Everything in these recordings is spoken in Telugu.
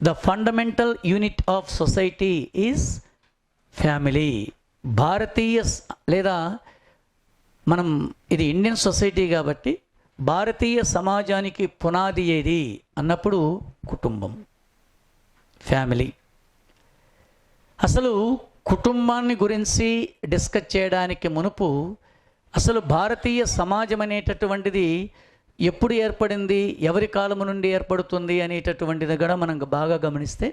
The fundamental unit of society is family. భారతీయ లేదా మనం ఇది ఇండియన్ సొసైటీ కాబట్టి భారతీయ సమాజానికి పునాది ఏది అన్నప్పుడు కుటుంబం, ఫ్యామిలీ. అసలు కుటుంబాన్ని గురించి డిస్కస్ చేయడానికి మునుపు అసలు భారతీయ సమాజం అనేటటువంటిది ఎప్పుడు ఏర్పడింది, ఎవరి కాలము నుండి ఏర్పడుతుంది అనేటటువంటిది కూడా మనం బాగా గమనిస్తే,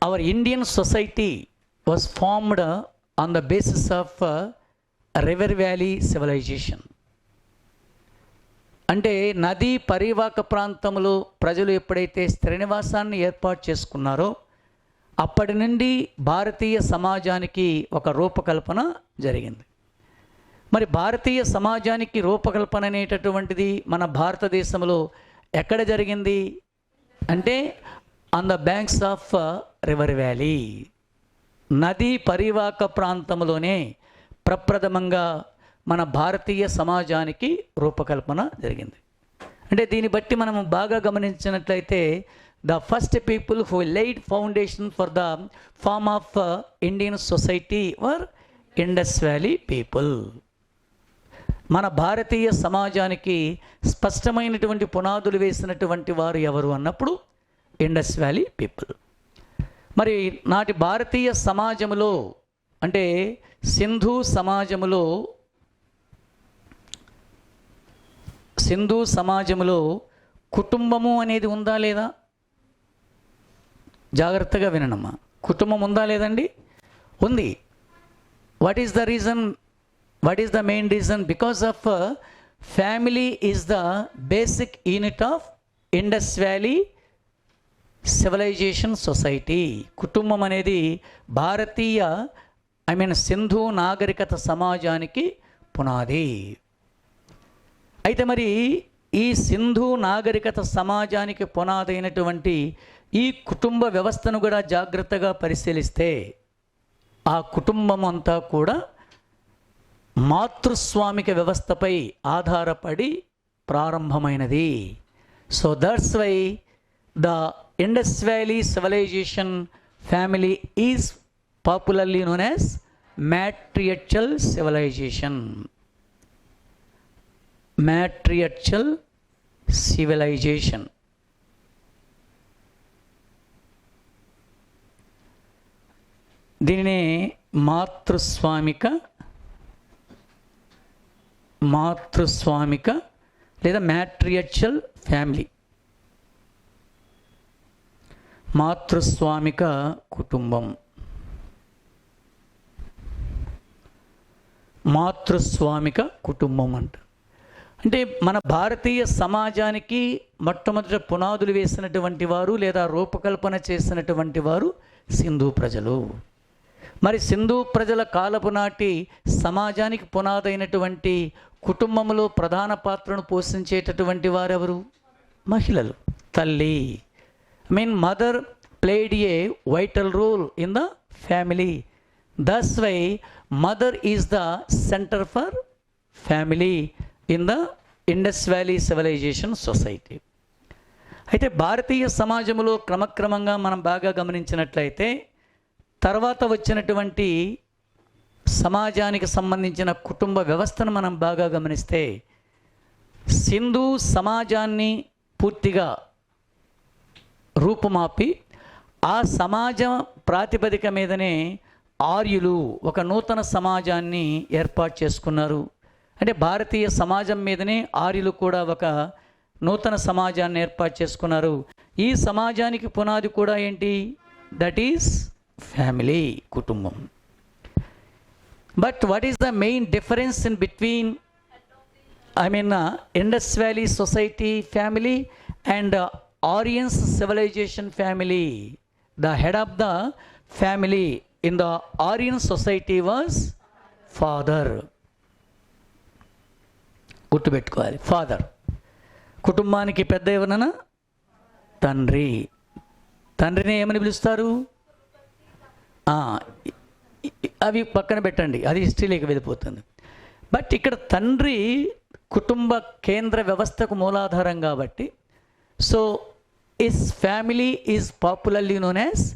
our Indian society was formed on the basis of river valley civilization. అంటే నదీ పరివాహక ప్రాంతంలో ప్రజలు ఎప్పుడైతే స్థిర నివాసాన్ని ఏర్పాటు చేసుకున్నారో అప్పటి నుండి భారతీయ సమాజానికి ఒక రూపకల్పన జరిగింది. మరి భారతీయ సమాజానికి రూపకల్పన అనేటటువంటిది మన భారతదేశంలో ఎక్కడ జరిగింది అంటే on the banks of river valley, నదీ పరివాహక ప్రాంతంలోనే ప్రప్రథమంగా మన భారతీయ సమాజానికి రూపకల్పన జరిగింది. అంటే దీన్ని బట్టి మనం బాగా గమనించినట్లయితే the first people who laid foundation for the form of Indian society were Indus valley people. మన భారతీయ సమాజానికి స్పష్టమైనటువంటి పునాదులు వేసినటువంటి వారు ఎవరు అన్నప్పుడు ఇండస్ వ్యాలీ పీపుల్. మరి నాటి భారతీయ సమాజంలో అంటే సింధు సమాజంలో కుటుంబము అనేది ఉందా లేదా? జాగ్రత్తగా వినమ్మా. కుటుంబం ఉందా లేదండి? ఉంది. What is the reason? What is the main reason? Because of family is the basic unit of Indus valley civilization society. కుటుంబం అనేది భారతీయ సింధు నాగరికత సమాజానికి పునాది. అయితే మరి ఈ సింధు నాగరికత సమాజానికి పునాదైనటువంటి ఈ కుటుంబ వ్యవస్థను కూడా జాగ్రత్తగా పరిశీలిస్తే ఆ కుటుంబం అంతా కూడా మాతృస్వామిక వ్యవస్థపై ఆధారపడి ప్రారంభమైనది. So that's why the Indus valley civilization family is popularly known as matriarchal civilization. Matriarchal civilization. దీనినే మాతృస్వామిక లేదా మ్యాట్రియార్చల్ ఫ్యామిలీ, మాతృస్వామిక కుటుంబం, మాతృస్వామిక కుటుంబం అంట. అంటే మన భారతీయ సమాజానికి మొట్టమొదటి పునాదులు వేసినటువంటి వారు లేదా రూపకల్పన చేసినటువంటి వారు సింధు ప్రజలు. మరి సింధు ప్రజల కాలపు నాటి సమాజానికి పునాదైనటువంటి కుటుంబంలో ప్రధాన పాత్రను పోషించేటటువంటి వారెవరు? మహిళలు, తల్లి. Mother played a vital role in the family. That's why mother is the centre for family in the Indus valley civilization society. అయితే భారతీయ సమాజంలో క్రమక్రమంగా మనం బాగా గమనించినట్లయితే తర్వాత వచ్చినటువంటి సమాజానికి సంబంధించిన కుటుంబ వ్యవస్థను మనం బాగా గమనిస్తే సింధు సమాజాన్ని పూర్తిగా రూపుమాపి ఆ సమాజ ప్రాతిపదిక మీదనే ఆర్యులు ఒక నూతన సమాజాన్ని ఏర్పాటు చేసుకున్నారు. అంటే భారతీయ సమాజం మీదనే ఆర్యులు కూడా ఒక నూతన సమాజాన్ని ఏర్పాటు చేసుకున్నారు. ఈ సమాజానికి పునాది కూడా ఏంటి? దట్ ఈస్ ఫ్యామిలీ, కుటుంబం. But what is the main difference in between Indus valley society family and Aryans civilization family? The head of the family in the Aryan society was father. గుర్తుపెట్టుకోవాలి, ఫాదర్. కుటుంబానికి పెద్ద ఎవరన్నా? తండ్రి. తండ్రిని ఏమని పిలుస్తారు? అవి పక్కన పెట్టండి, అది హిస్టరీలోకి వెళ్ళిపోతుంది. బట్ ఇక్కడ తండ్రి కుటుంబ కేంద్ర వ్యవస్థకు మూలాధారం కాబట్టి, so is family is popularly known as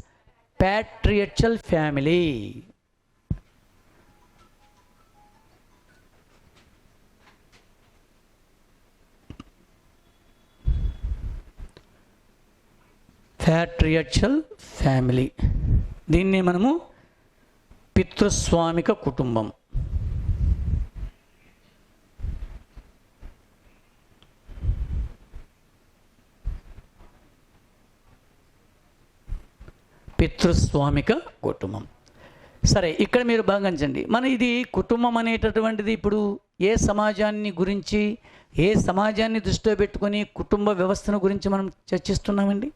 patriarchal family. patriarchal family, దీన్ని మనము పితృస్వామిక కుటుంబం. పితృస్వామిక కుటుంబం. సరే, ఇక్కడ మీరు భావించండి, మన ఇది కుటుంబం అనేటటువంటిది ఇప్పుడు ఏ సమాజాన్ని గురించి, ఏ సమాజాన్ని దృష్టిలో పెట్టుకొని కుటుంబ వ్యవస్థను గురించి మనం చర్చిస్తున్నామండి?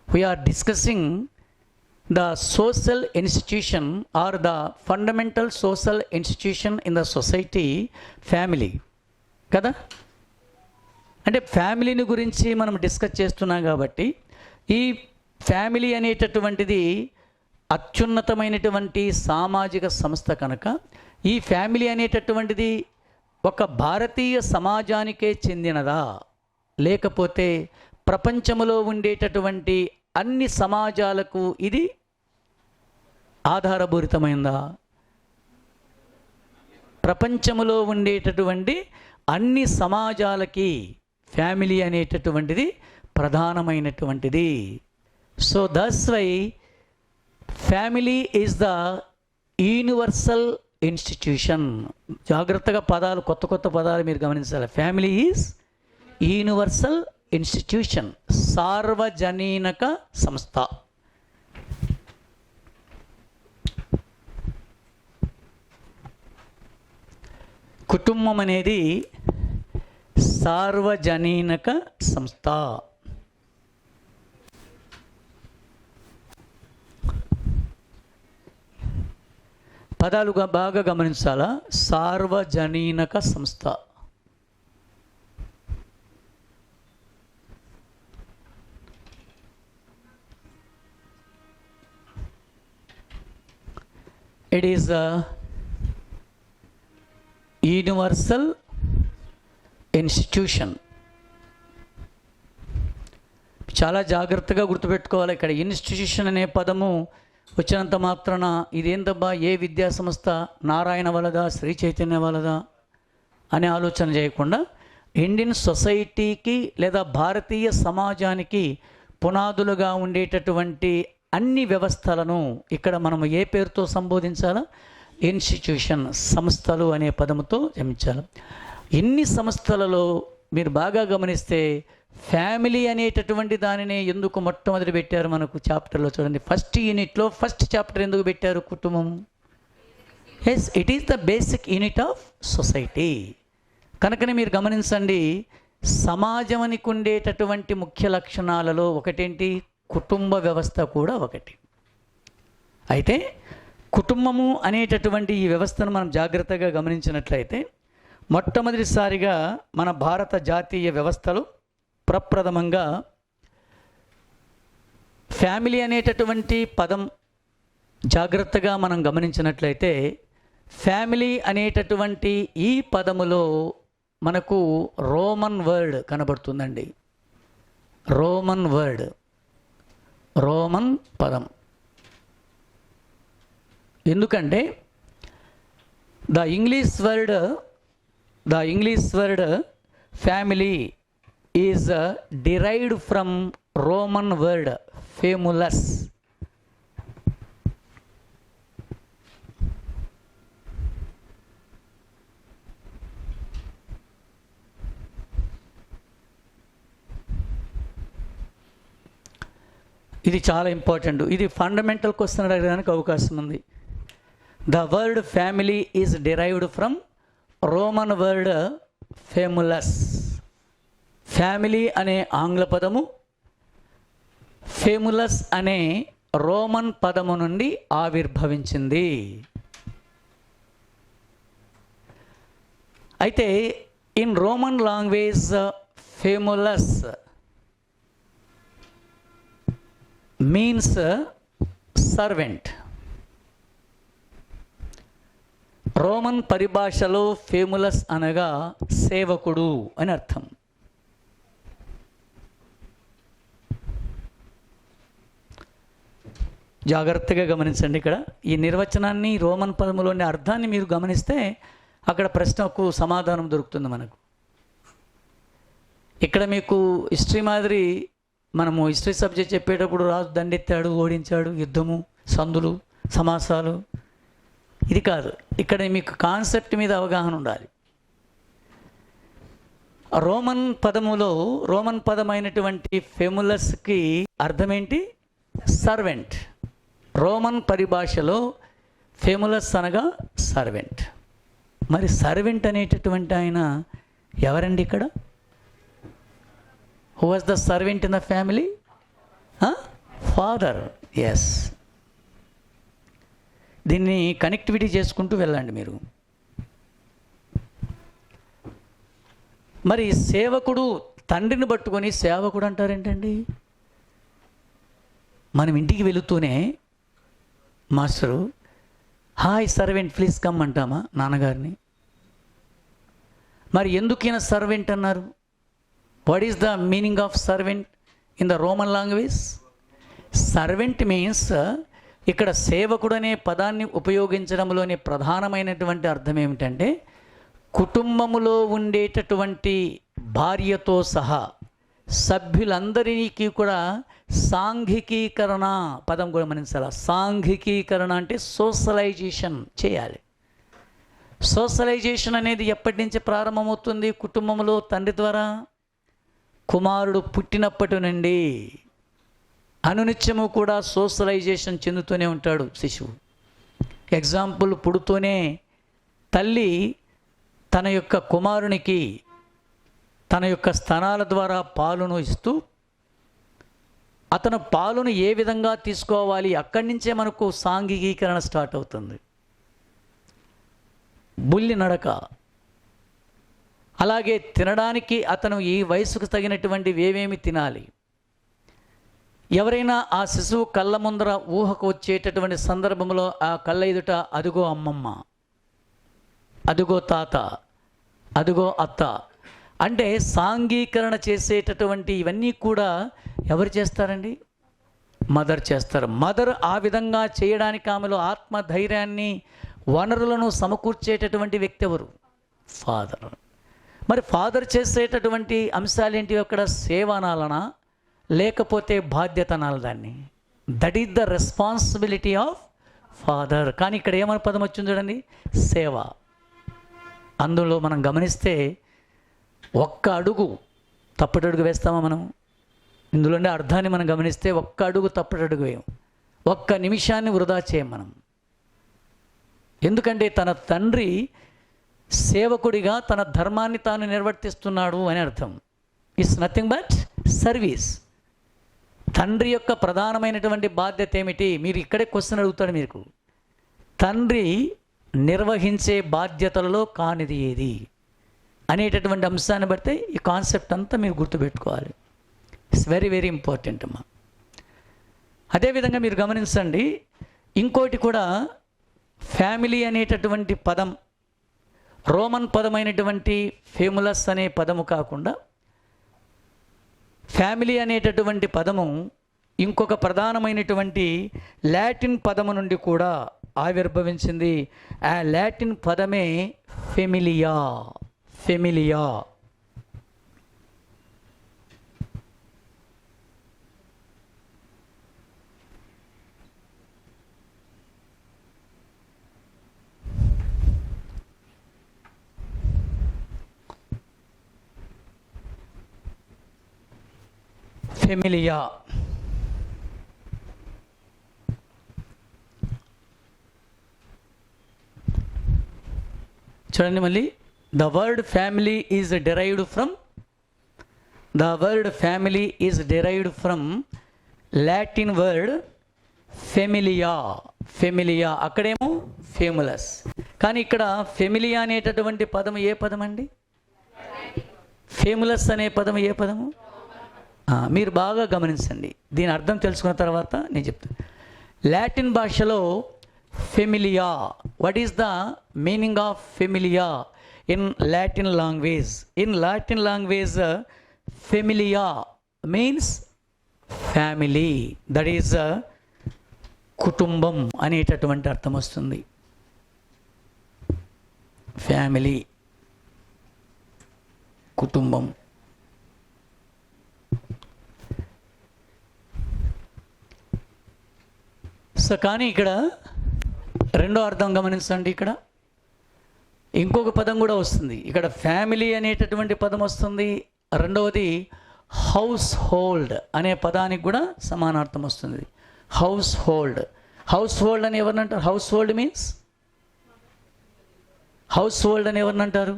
We are discussing the social institution or the fundamental social institution in the society, family కదా. అంటే ఫ్యామిలీని గురించి మనం డిస్కస్ చేస్తున్నాం కాబట్టి ఈ ఫ్యామిలీ అనేటటువంటిది అత్యున్నతమైనటువంటి సామాజిక సంస్థ కనుక ఈ ఫ్యామిలీ అనేటటువంటిది ఒక భారతీయ సమాజానికే చెందినదా, లేకపోతే ప్రపంచంలో ఉండేటటువంటి అన్ని సమాజాలకు ఇది ఆధారభూరితమైందా? ప్రపంచంలో ఉండేటటువంటి అన్ని సమాజాలకి ఫ్యామిలీ అనేటటువంటిది ప్రధానమైనటువంటిది. So that's why family is the universal institution. జాగ్రత్తగా పదాలు, కొత్త కొత్త పదాలు మీరు గమనించాలి. ఫ్యామిలీ ఈజ్ యూనివర్సల్ ఇన్స్టిట్యూషన్, సార్వజనీనక సంస్థ. కుటుంబం అనేది సార్వజనీనక సంస్థ. పదాలుగా బాగా గమనించాలా. సార్వజనీనక సంస్థ. It is a universal institution. చాలా జాగ్రత్తగా గుర్తుపెట్టుకోవాలి. ఇక్కడ ఇన్స్టిట్యూషన్ అనే పదము వచ్చినంత మాత్రాన ఇదేందబ్బా, ఏ విద్యా సంస్థ, నారాయణ వలదా, శ్రీ చైతన్య వలదా అనే ఆలోచన చేయకుండా ఇండియన్ సొసైటీకి లేదా భారతీయ సమాజానికి పునాదులుగా ఉండేటటువంటి అన్ని వ్యవస్థలను ఇక్కడ మనము ఏ పేరుతో సంబోధించాలా? ఇన్స్టిట్యూషన్, సంస్థలు అనే పదముతో జమించాలి. ఎన్ని సంస్థలలో మీరు బాగా గమనిస్తే ఫ్యామిలీ అనేటటువంటి దానిని ఎందుకు మొట్టమొదటి పెట్టారు? మనకు చాప్టర్లో చూడండి, ఫస్ట్ యూనిట్లో ఫస్ట్ చాప్టర్ ఎందుకు పెట్టారు? కుటుంబం. Yes, it is the basic unit of society. కనుకనే మీరు గమనించండి, సమాజానికి ఉండేటటువంటి ముఖ్య లక్షణాలలో ఒకటేంటి? కుటుంబ వ్యవస్థ కూడా ఒకటి. అయితే కుటుంబము అనేటటువంటి ఈ వ్యవస్థను మనం జాగ్రత్తగా గమనించినట్లయితే మొట్టమొదటిసారిగా మన భారత జాతీయ వ్యవస్థలో ప్రప్రథమంగా ఫ్యామిలీ అనేటటువంటి పదం జాగ్రత్తగా మనం గమనించినట్లయితే ఫ్యామిలీ అనేటటువంటి ఈ పదములో మనకు రోమన్ వర్డ్ కనబడుతుందండి. రోమన్ వర్డ్, రోమన్ పదం. ఎందుకంటే the English word family is derived from Roman word famulus. ఇది చాలా ఇంపార్టెంట్. ఇది ఫండమెంటల్ క్వశ్చన్ అడగడానికి అవకాశం ఉంది. The word family is derived from Roman word famulus. Family అనే ఆంగ్ల పదము ఫేములస్ అనే రోమన్ పదము నుండి ఆవిర్భవించింది. అయితే in Roman language famulus means servant. Roman పరిభాషలో ఫేములస్ అనగా సేవకుడు అని అర్థం. జాగ్రత్తగా గమనించండి. ఇక్కడ ఈ నిర్వచనాన్ని, రోమన్ పదములోని అర్థాన్ని మీరు గమనిస్తే అక్కడ ప్రశ్నకు సమాధానం దొరుకుతుంది మనకు. ఇక్కడ మీకు హిస్టరీ మాదిరి మనము హిస్టరీ సబ్జెక్ట్ చెప్పేటప్పుడు రాజు దండెత్తాడు, ఓడించాడు, యుద్ధము, సందులు, సమాసాలు, ఇది కాదు. ఇక్కడ మీకు కాన్సెప్ట్ మీద అవగాహన ఉండాలి. రోమన్ పదమైనటువంటి ఫెములస్కి అర్థం ఏంటి? సర్వెంట్. రోమన్ పరిభాషలో ఫెములస్ అనగా సర్వెంట్. మరి సర్వెంట్ అనేటటువంటి ఆయన ఎవరండి ఇక్కడ? Who was the servant in the family? Father. Yes. దీన్ని కనెక్టివిటీ చేసుకుంటూ వెళ్ళండి మీరు. మరి సేవకుడు తండ్రిని పట్టుకొని సేవకుడు అంటారేంటండి? మనం ఇంటికి వెళుతూనే master hi servant please come అంటామా నాన్నగారిని? మరి ఎందుకు ఈయన సర్వెంట్ అన్నారు? What is the meaning of servant in the Roman language? Servant means, ఇక్కడ సేవకుడు అనే పదాన్ని ఉపయోగించడంలోని ప్రధానమైనటువంటి అర్థం ఏమిటంటే, కుటుంబములో ఉండేటటువంటి భార్యతో సహా సభ్యులందరికీ కూడా సాంఘికీకరణ పదం కూడా గమనించాలి. సాంఘికీకరణ అంటే సోషలైజేషన్ చేయాలి. సోషలైజేషన్ అనేది ఎప్పటి నుంచి ప్రారంభమవుతుంది? కుటుంబంలో తండ్రి ద్వారా. కుమారుడు పుట్టినప్పటి నుండి అనునిత్యము కూడా సోషలైజేషన్ చెందుతూనే ఉంటాడు శిశువు. ఎగ్జాంపుల్, పుడుతూనే తల్లి తన యొక్క కుమారునికి తన యొక్క స్తనాల ద్వారా పాలును ఇస్తూ, అతను పాలును ఏ విధంగా తీసుకోవాలి, అక్కడి నుంచే మనకు సాంఘికీకరణ స్టార్ట్ అవుతుంది. బుల్లి నడక. అలాగే తినడానికి అతను ఈ వయసుకు తగినటువంటి ఏమేమి తినాలి. ఎవరైనా ఆ శిశువు కళ్ళ ముందర ఊహకు వచ్చేటటువంటి సందర్భంలో ఆ కళ్ళ ఎదుట అదుగో అమ్మమ్మ, అదుగో తాత, అదుగో అత్త అంటే సాంఘీకరణ చేసేటటువంటి ఇవన్నీ కూడా ఎవరు చేస్తారండి? మదర్ చేస్తారు. మదర్ ఆ విధంగా చేయడానికి ఆమెలో ఆత్మధైర్యాన్ని, వనరులను సమకూర్చేటటువంటి వ్యక్తి ఎవరు? ఫాదర్. మరి ఫాదర్ చేసేటటువంటి అంశాలు ఏంటి? అక్కడ సేవ అనాలనా లేకపోతే బాధ్యత అనాలి దాన్ని? That is the responsibility of father. కానీ ఇక్కడ ఏమని పదం వచ్చింది చూడండి, సేవ. అందులో మనం గమనిస్తే ఒక్క అడుగు తప్పటడుగు వేస్తామా మనం? ఇందులోనే అర్థాన్ని మనం గమనిస్తే ఒక్క అడుగు తప్పటడుగు వేయం, ఒక్క నిమిషాన్ని వృధా చేయం మనం. ఎందుకంటే తన తండ్రి సేవకుడిగా తన ధర్మాన్ని తాను నిర్వర్తిస్తున్నాడు అని అర్థం. It's nothing but service. తండ్రి యొక్క ప్రధానమైనటువంటి బాధ్యత ఏమిటి? మీరు ఇక్కడే క్వశ్చన్ అడుగుతాడు మీకు. తండ్రి నిర్వహించే బాధ్యతలలో కానిది ఏది అనేటటువంటి అంశాన్ని బట్టి ఈ కాన్సెప్ట్ అంతా మీరు గుర్తుపెట్టుకోవాలి. ఇట్స్ వెరీ వెరీ ఇంపార్టెంట్ అమ్మా. అదేవిధంగా మీరు గమనించండి, ఇంకోటి కూడా, ఫ్యామిలీ అనేటటువంటి పదం రోమన్ పదమైనటువంటి ఫెములస్ అనే పదము కాకుండా ఫ్యామిలీ అనేటటువంటి పదము ఇంకొక ప్రధానమైనటువంటి లాటిన్ పదము నుండి కూడా ఆవిర్భవించింది. ఆ లాటిన్ పదమే ఫెమిలియా. ఫెమిలియా ఫెమిలియా చూడండి మళ్ళీ. The word family is derived from Latin word familia. ఫెమిలియా, అక్కడేమో ఫెములస్. కానీ ఇక్కడ ఫెమిలియా అనేటటువంటి పదము ఏ పదం అండి? ఫెములస్ అనే పదము ఏ పదము? మీరు బాగా గమనించండి, దీని అర్థం తెలుసుకున్న తర్వాత నేను చెప్తాను. లాటిన్ భాషలో ఫెమిలియా, what is the meaning of ఫెమిలియా in Latin language? In Latin language, familia means family. That is కుటుంబం అనేటటువంటి అర్థం వస్తుంది. ఫ్యామిలీ, కుటుంబం. సో కానీ ఇక్కడ రెండో అర్థం గమనించండి. ఇక్కడ ఇంకొక పదం కూడా వస్తుంది. ఇక్కడ ఫ్యామిలీ అనేటటువంటి పదం వస్తుంది. రెండవది హౌస్ హోల్డ్ అనే పదానికి కూడా సమానార్థం వస్తుంది. House hold. హౌస్ హోల్డ్ అని ఎవరిని అంటారు? House hold means, house hold అని ఎవరిని అంటారు?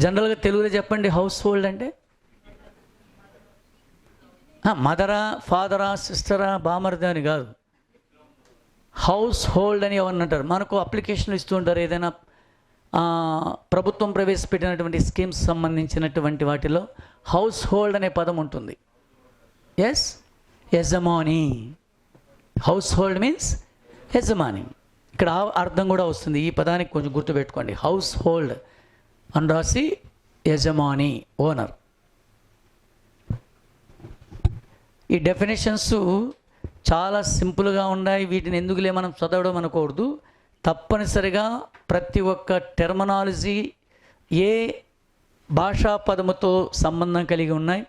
జనరల్గా తెలుగులో చెప్పండి. హౌస్ హోల్డ్ అంటే మదరా, ఫాదరా, సిస్టరా, బామర్దా అని కాదు. హౌస్ హోల్డ్ అని ఎవరిని అంటారు? మనకు అప్లికేషన్లు ఇస్తూ ఉంటారు. ఏదైనా ప్రభుత్వం ప్రవేశపెట్టినటువంటి స్కీమ్స్ సంబంధించినటువంటి వాటిలో హౌస్ హోల్డ్ అనే పదం ఉంటుంది. ఎస్, యజమాని. హౌస్ హోల్డ్ మీన్స్ యజమాని. ఇక్కడ అర్థం కూడా వస్తుంది. ఈ పదానికి కొంచెం గుర్తుపెట్టుకోండి. హౌస్ హోల్డ్ అని రాసి యజమాని, ఓనర్. ఈ డెఫినేషన్స్ చాలా సింపుల్గా ఉన్నాయి. వీటిని ఎందుకులే మనం చదవడం అనకూడదు. తప్పనిసరిగా ప్రతి ఒక్క టెర్మినాలజీ ఏ భాషా పదముతో సంబంధం కలిగి ఉన్నాయి.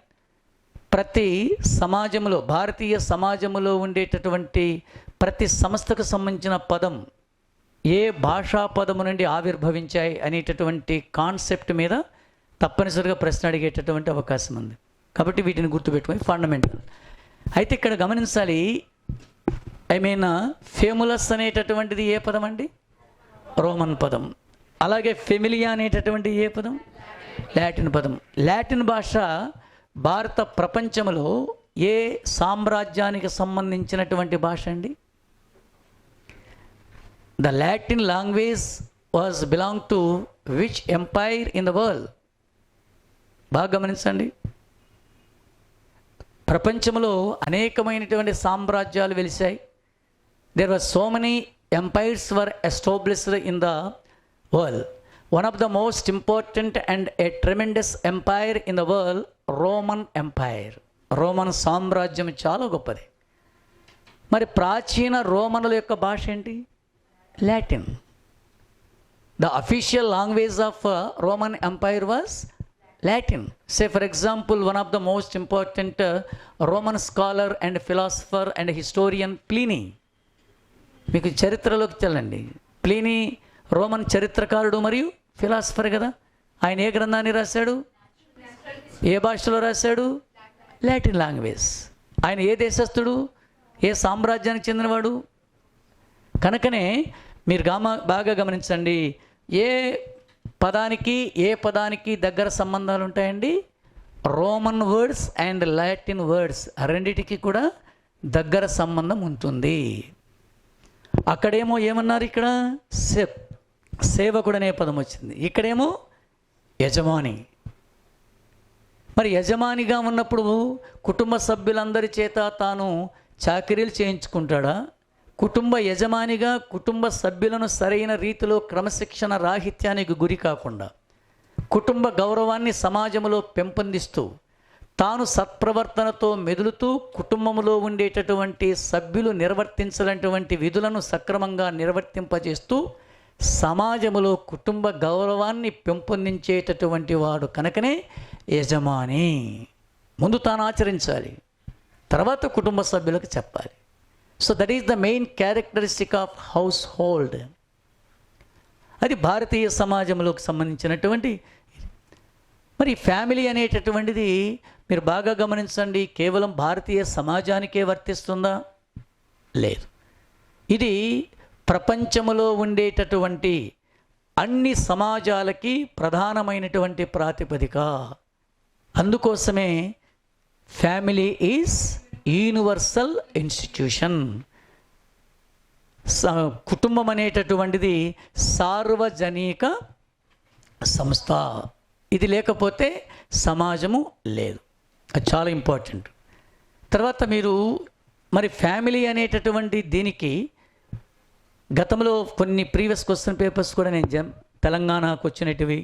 ప్రతి సమాజంలో, భారతీయ సమాజంలో ఉండేటటువంటి ప్రతి సంస్థకు సంబంధించిన పదం ఏ భాషా పదము నుండి ఆవిర్భవించాయి అనేటటువంటి కాన్సెప్ట్ మీద తప్పనిసరిగా ప్రశ్న అడిగేటటువంటి అవకాశం ఉంది. కాబట్టి వీటిని గుర్తుపెట్టుకొని ఫండమెంటల్. అయితే ఇక్కడ గమనించాలి, ఫేములస్ అనేటటువంటిది ఏ పదం అండి? రోమన్ పదం. అలాగే ఫెమిలియా అనేటటువంటి ఏ పదం? లాటిన్ పదం. లాటిన్ భాష భారత ప్రపంచంలో ఏ సామ్రాజ్యానికి సంబంధించినటువంటి భాష అండి? The Latin language was belong to which empire in the world? బాగా గమనించండి. ప్రపంచంలో అనేకమైనటువంటి సామ్రాజ్యాలు వెలిశాయి. There were so many empires were established in the world. One of the most important and a tremendous empire in the world, Roman Empire. Roman సామ్రాజ్యం చాలా గొప్పది. మరి ప్రాచీన రోమనుల యొక్క భాష ఏంటి? Latin. The official language of Roman Empire was Latin. Say for example, one of the most important Roman scholar and philosopher and historian Pliny. మీకు చరిత్రలోకి తెల్లండి. ప్లీనీ రోమన్ చరిత్రకారుడు మరియు ఫిలాసఫర్ కదా. ఆయన ఏ గ్రంథాన్ని రాశాడు? ఏ భాషలో రాశాడు? Latin language. ఆయన ఏ దేశస్థుడు? ఏ సామ్రాజ్యానికి చెందినవాడు? కనుకనే మీరు బాగా గమనించండి. ఏ పదానికి దగ్గర సంబంధాలు ఉంటాయండి? Roman words and Latin words రెండిటికి కూడా దగ్గర సంబంధం ఉంటుంది. అక్కడేమో ఏమన్నారు? ఇక్కడ సేవకుడు అనే పదం వచ్చింది. ఇక్కడేమో యజమాని. మరి యజమానిగా ఉన్నప్పుడు కుటుంబ సభ్యులందరి చేత తాను చాకరీలు చేయించుకుంటాడా? కుటుంబ యజమానిగా కుటుంబ సభ్యులను సరైన రీతిలో క్రమశిక్షణ రాహిత్యానికి గురి కాకుండా కుటుంబ గౌరవాన్ని సమాజంలో పెంపొందిస్తూ తాను సత్ప్రవర్తనతో మెదులుతూ కుటుంబంలో ఉండేటటువంటి సభ్యులు నిర్వర్తించినటువంటి విధులను సక్రమంగా నిర్వర్తింపజేస్తూ సమాజంలో కుటుంబ గౌరవాన్ని పెంపొందించేటటువంటి వాడు కనుకనే యజమాని. ముందు తాను ఆచరించాలి, తర్వాత కుటుంబ సభ్యులకు చెప్పాలి. So that is the main characteristic of house hold. అది భారతీయ సమాజంలోకి సంబంధించినటువంటి. మరి ఫ్యామిలీ అనేటటువంటిది మీరు బాగా గమనించండి, కేవలం భారతీయ సమాజానికే వర్తిస్తుందా? లేదు. ఇది ప్రపంచంలో ఉండేటటువంటి అన్ని సమాజాలకి ప్రధానమైనటువంటి ప్రాతిపదిక. అందుకోసమే ఫ్యామిలీ ఈజ్ యూనివర్సల్ ఇన్స్టిట్యూషన్. కుటుంబం అనేటటువంటిది సార్వజనిక సంస్థ. ఇది లేకపోతే సమాజము లేదు. అది చాలా ఇంపార్టెంట్. తర్వాత మీరు మరి ఫ్యామిలీ అనేటటువంటి దీనికి గతంలో కొన్ని ప్రీవియస్ క్వశ్చన్ పేపర్స్ కూడా నేను తెలంగాణకు వచ్చినటివి,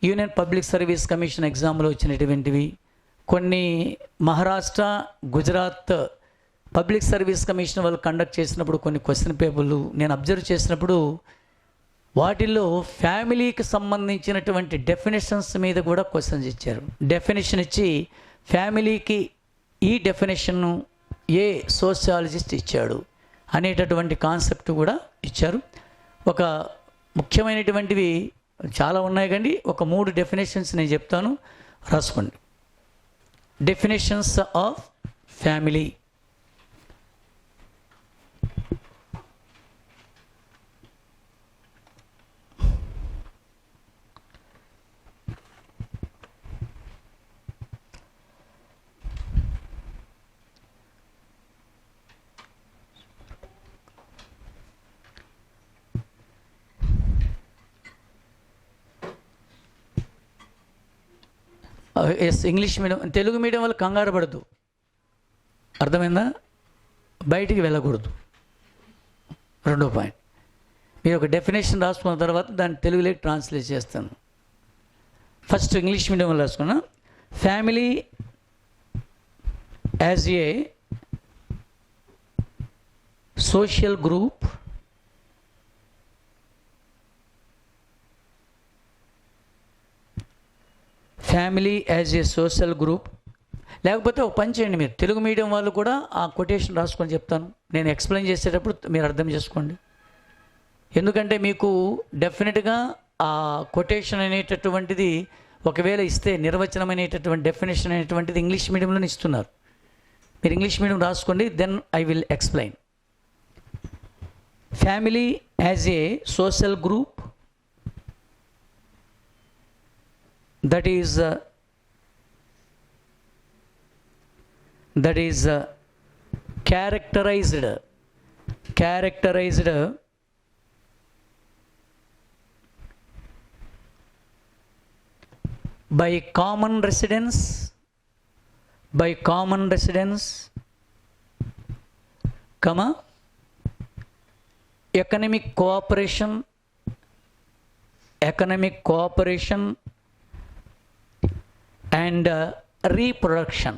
యూనియన్ పబ్లిక్ సర్వీస్ కమిషన్ ఎగ్జామ్లో వచ్చినటువంటివి, కొన్ని Maharashtra, Gujarat public service commission వాళ్ళు కండక్ట్ చేసినప్పుడు కొన్ని క్వశ్చన్ పేపర్లు నేను అబ్జర్వ్ చేసినప్పుడు వాటిల్లో ఫ్యామిలీకి సంబంధించినటువంటి డెఫినేషన్స్ మీద కూడా క్వశ్చన్స్ ఇచ్చారు. డెఫినేషన్ ఇచ్చి ఫ్యామిలీకి ఈ డెఫినేషన్ను ఏ సోషియాలజిస్ట్ ఇచ్చాడు అనేటటువంటి కాన్సెప్ట్ కూడా ఇచ్చారు. ఒక ముఖ్యమైనటువంటివి చాలా ఉన్నాయి కానీ ఒక 3 డెఫినేషన్స్ నేను చెప్తాను, రాసుకోండి. Definitions of family. Yes, English medium, Telugu medium వాళ్ళు కంగారు పడద్దు, అర్థమైందా? బయటికి వెళ్ళకూడదు. 2వ పాయింట్, మీరు ఒక డెఫినేషన్ రాసుకున్న తర్వాత దాన్ని తెలుగులోకి ట్రాన్స్లేట్ చేస్తాను. ఫస్ట్ ఇంగ్లీష్ మీడియం వాళ్ళు రాసుకున్నా. Family as a social group family as a social group. లేకపోతే ఒక పని చేయండి, మీరు తెలుగు మీడియం వాళ్ళు కూడా ఆ కొటేషన్ రాసుకొని చెప్తాను, నేను ఎక్స్ప్లెయిన్ చేసేటప్పుడు మీరు అర్థం చేసుకోండి. ఎందుకంటే మీకు డెఫినెట్గా ఆ కొటేషన్ అనేటటువంటిది ఒకవేళ ఇస్తే నిర్వచనం అనేటటువంటి డెఫినేషన్ అనేటువంటిది ఇంగ్లీష్ మీడియంలోనే ఇస్తున్నారు. మీరు ఇంగ్లీష్ మీడియం రాసుకోండి, then I will explain. Family as a social group that is characterized by common residence comma economic cooperation and reproduction.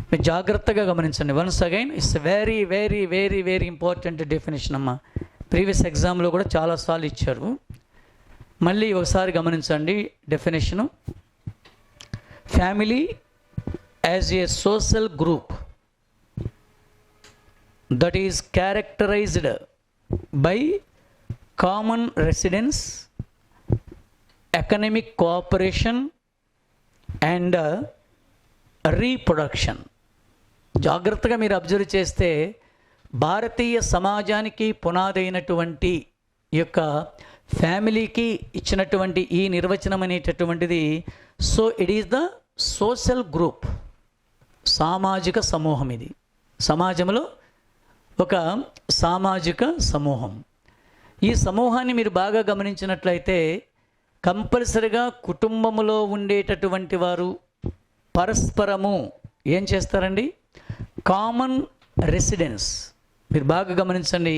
మీరు జాగ్రత్తగా గమనించండి. Once again it's very very very very important definition అమ్మా. ప్రీవియస్ ఎగ్జామ్లో కూడా చాలాసార్లు ఇచ్చారు, మళ్ళీ ఒకసారి గమనించండి definition. Family as a social group that is characterised by common residence, economic cooperation and reproduction. జాగ్రత్తగా మీరు అబ్జర్వ్ చేస్తే భారతీయ సమాజానికి పునాది అయినటువంటి ఈ యొక్క ఫ్యామిలీకి ఇచ్చినటువంటి ఈ నిర్వచనం అనేటటువంటిది, so it is the social group, సామాజిక సమూహం. ఇది సమాజంలో ఒక సామాజిక సమూహం. ఈ సమూహాన్ని మీరు బాగా గమనించినట్లయితే కంపల్సరిగా కుటుంబంలో ఉండేటటువంటి వారు పరస్పరము ఏం చేస్తారండి? Common residence. మీరు బాగా గమనించండి,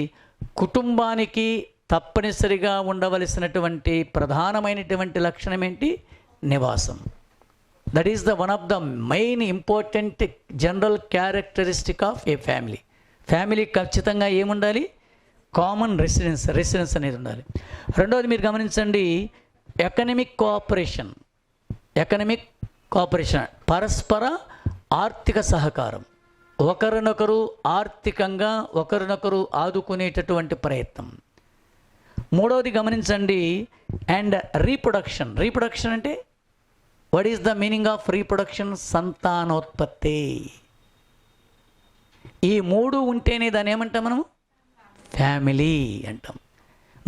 కుటుంబానికి తప్పనిసరిగా ఉండవలసినటువంటి ప్రధానమైనటువంటి లక్షణం ఏంటి? నివాసం. That is the one of the main important general characteristic of A family. Family ఖచ్చితంగా ఏముండాలి? కామన్ రెసిడెన్స్ అనేది ఉండాలి. రెండవది మీరు గమనించండి, ఎకనమిక్ కోఆపరేషన్, పరస్పర ఆర్థిక సహకారం, ఒకరినొకరు ఆర్థికంగా ఒకరినొకరు ఆదుకునేటటువంటి ప్రయత్నం. మూడవది గమనించండి, అండ్ రీప్రొడక్షన్ అంటే what is the meaning of reproduction? సంతానోత్పత్తి. ఈ 3 ఉంటేనే దాన్ని ఏమంటాం మనము? ఫ్యామిలీ అంటాం.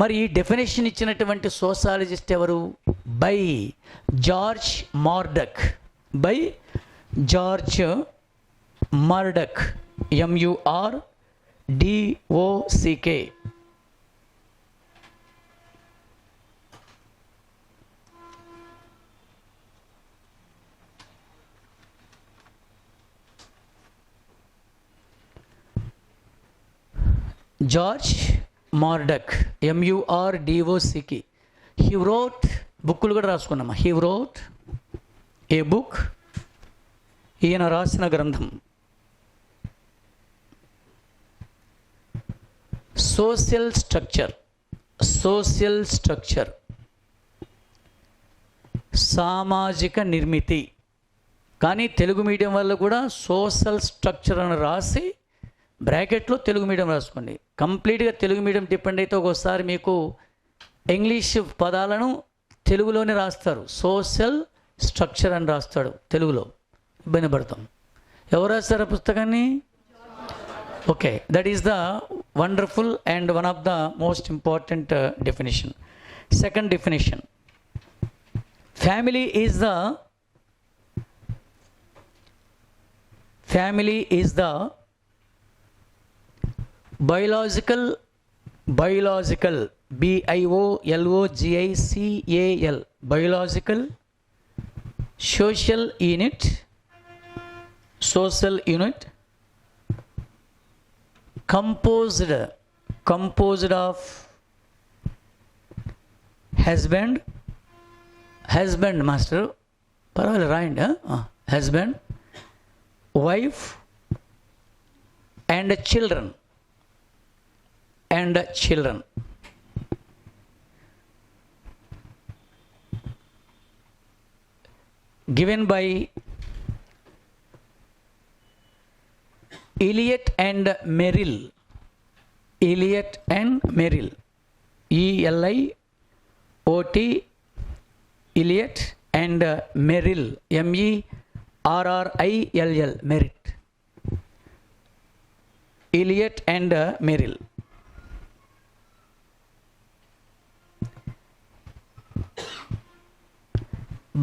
మరి ఈ డెఫినేషన్ ఇచ్చినటువంటి సోషాలజిస్ట్ ఎవరు? By George Murdock, MURDOCK. George Murdock, MURDOCK. He wrote, బుక్కులు కూడా రాసుకున్నామా. హీ వ్రోట్ ఏ బుక్ ఈయన రాసిన గ్రంథం సోషల్ స్ట్రక్చర్, సామాజిక నిర్మితి. కానీ తెలుగు మీడియం వల్ల కూడా సోషల్ స్ట్రక్చర్ అని రాసి బ్రాకెట్లో తెలుగు మీడియం రాసుకోండి. కంప్లీట్గా తెలుగు మీడియం డిపెండ్ అయితే ఒక్కోసారి మీకు ఇంగ్లీష్ పదాలను తెలుగులోనే రాస్తారు. సోషల్ స్ట్రక్చర్ అని రాస్తాడు తెలుగులో, ఇబ్బంది పడతాం. ఎవరు రాస్తారు ఆ పుస్తకాన్ని? Okay, that is the wonderful and one of the most important definition. Second definition, family is the biological biological biological social unit composed of husband master పర్వాలేదు రాయండి. Husband, wife and children given by Eliot and Merrill, ELIOT, Eliot and Merrill, MERRILL, Merit, Eliot and Merrill.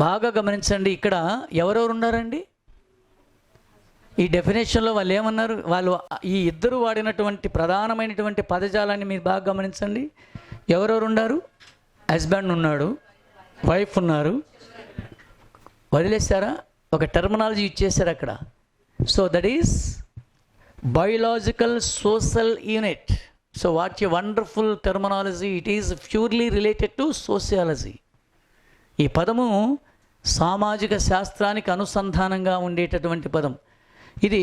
బాగా గమనించండి, ఇక్కడ ఎవరెవరు ఉన్నారండి ఈ డెఫినేషన్లో? వాళ్ళు ఏమన్నారు? వాళ్ళు ఈ ఇద్దరు వాడినటువంటి ప్రధానమైనటువంటి పదజాలాన్ని మీరు బాగా గమనించండి. ఎవరెవరు ఉన్నారు? హస్బెండ్ ఉన్నాడు, వైఫ్ ఉన్నారు. వదిలేశారా? ఒక టెర్మినాలజీ ఇచ్చేసారు అక్కడ. So that is biological social unit. So what a wonderful terminology. It is purely related to sociology. ఈ పదము సామాజిక శాస్త్రానికి అనుసంధానంగా ఉండేటటువంటి పదం. ఇది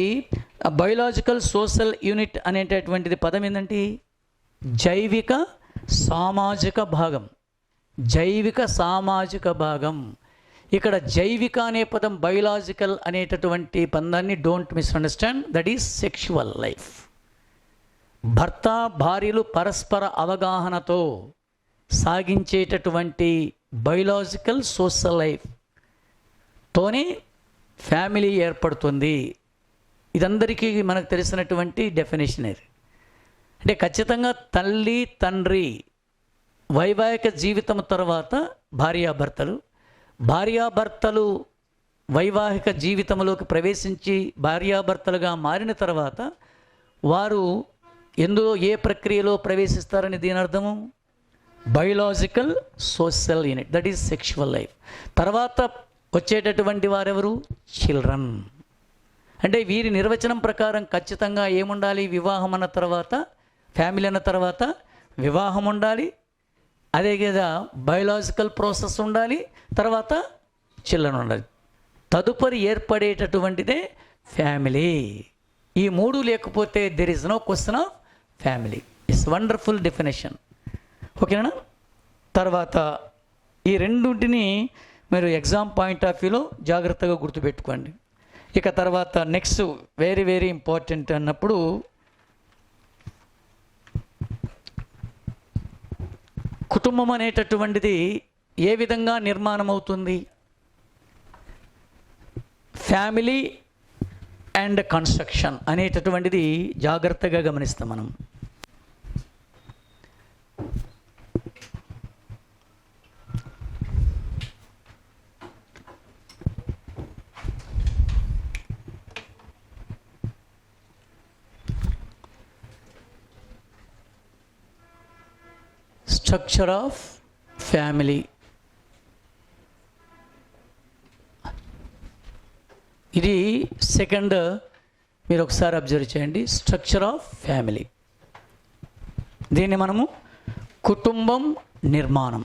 బయోలాజికల్ సోషల్ యూనిట్ అనేటటువంటిది పదం ఏంటంటే జైవిక సామాజిక భాగం. ఇక్కడ జైవిక అనే పదం బయోలాజికల్ అనేటటువంటి పదాన్ని don't misunderstand, that is sexual life. భర్త భార్యలు పరస్పర అవగాహనతో సాగించేటటువంటి బయోలాజికల్ సోషల్ లైఫ్ తోనే ఫ్యామిలీ ఏర్పడుతుంది. ఇదందరికీ మనకు తెలిసినటువంటి డెఫినేషన్. ఇది అంటే ఖచ్చితంగా తల్లి తండ్రి వైవాహిక జీవితం తర్వాత భార్యాభర్తలు వైవాహిక జీవితంలోకి ప్రవేశించి భార్యాభర్తలుగా మారిన తర్వాత వారు ఎందులో ఏ ప్రక్రియలో ప్రవేశిస్తారని దీని అర్థము biological social unit, that is sexual life. తర్వాత వచ్చేటటువంటి వారెవరు? చిల్డ్రన్. అంటే వీరి నిర్వచనం ప్రకారం ఖచ్చితంగా ఏముండాలి? వివాహం అన్న తర్వాత, ఫ్యామిలీ అన్న తర్వాత వివాహం ఉండాలి, అదే కదా బయోలాజికల్ ప్రాసెస్ ఉండాలి, తర్వాత చిల్డ్రన్ ఉండాలి. తదుపరి ఏర్పడేటటువంటిదే ఫ్యామిలీ. ఈ మూడు లేకపోతే there is no question of family. It's wonderful definition. ఓకేనా? తర్వాత ఈ రెండింటిని మీరు ఎగ్జామ్ పాయింట్ ఆఫ్ వ్యూలో జాగ్రత్తగా గుర్తుపెట్టుకోండి. ఇక తర్వాత నెక్స్ట్ వెరీ వెరీ ఇంపార్టెంట్ అన్నప్పుడు కుటుంబం అనేటటువంటిది ఏ విధంగా నిర్మాణం అవుతుంది? ఫ్యామిలీ అండ్ కన్స్ట్రక్షన్ అనేటటువంటిది జాగ్రత్తగా గమనిస్తాం మనం. Structure of family. ఇది సెకండ్, మీరు ఒకసారి అబ్జర్వ్ చేయండి. స్ట్రక్చర్ ఆఫ్ ఫ్యామిలీ, దీన్ని మనము కుటుంబం నిర్మాణం